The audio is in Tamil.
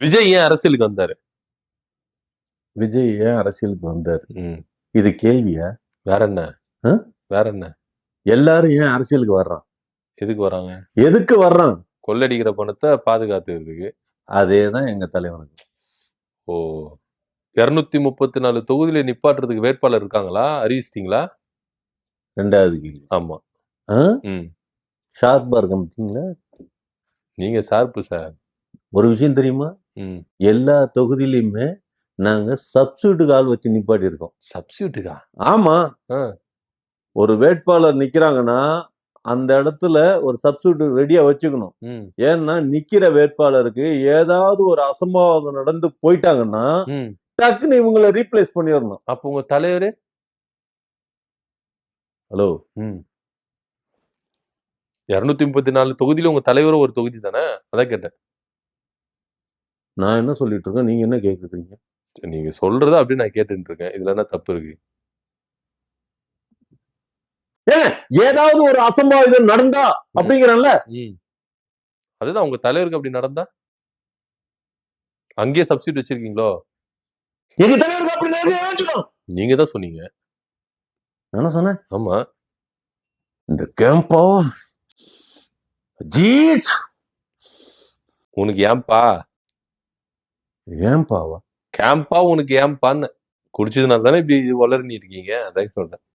விஜய் ஏன் அரசியலுக்கு வந்தாரு? விஜய் ஏன் அரசியலுக்கு வந்தாரு? ம். இது கேள்வியா? வேற என்ன? ஆ? வேற என்ன? எல்லாரும் ஏன் அரசியலுக்கு வர்றான்? எதுக்கு வராங்க? எதுக்கு வர்றான்? கொள்ளடிக்கிற பணத்தை பாதுகாத்துக்கிறதுக்கு. அதேதான் எங்க தலைவனுக்கு. ஓ! 234 தொகுதியில நிப்பாட்டுறதுக்கு வேட்பாளர் இருக்காங்களா? அறிவிச்சிட்டீங்களா? 2வது கேள்வி. ஆமா. ஆ? ம். ஷார்ப்பா இருக்க மாட்டீங்களா? நீங்க ஷார்ப்பு சார். ஒரு விஷயம் தெரியுமா? ம். எல்லா தொகுதியிலுமே நாங்க சப்ஸ்டியூட்டுக்கு ஆள் வச்சு நிப்பாட்டி இருக்கோம். சப்ஸ்டியூட்டுக்கா? ஆமா. ஆ. ஒரு வேட்பாளர் நிக்கிறாங்கன்னா அந்த இடத்துல ஒரு சப்ஸ்டியூட் ரெடியா வச்சுக்கணும். ம். ஏன்னா நிக்கிற வேட்பாளருக்கு ஏதாவது ஒரு அசம்பாவிதம் நடந்து போயிட்டாங்கன்னா ம். டக்குன்னு இவங்களை ரீப்ளேஸ் பண்ணிடணும். அப்ப உங்க தலைவரு? ஹலோ. ம். 234 தொகுதியில உங்க தலைவரும் ஒரு தொகுதி தானே? அதான் கேட்டேன். நான் என்ன சொல்லிட்டு இருக்கேன், நீங்க என்ன கேக்குறீங்க? நீங்க சொல்றத அப்படியே நான் கேட்டுட்டு இருக்கேன். இதுல என்ன தப்பு இருக்கு? ஏதாவது ஒரு அசம்பாவிதம் நடந்தா அப்படிங்கிறல்ல. ம். அதுதான் உங்க தலைவருக்கு அப்படி நடந்தா? அங்கேயே சப்ஸ்டியூட் வச்சிருக்கீங்களோ? எங்க தலைவருக்கு அப்படி நடந்தா நீங்க தான் சொன்னீங்க. என்ன சொன்னேன்? ஆமா. இந்த கேம்பா ஜீத் உனக்கு ஏன்பா? ஏன்பாவா? கேம்பா உனக்கு ஏன்பான்னு. குடிச்சதுனால தானே இப்படி உளறினு இருக்கீங்க. அதான் சொல்றேன்.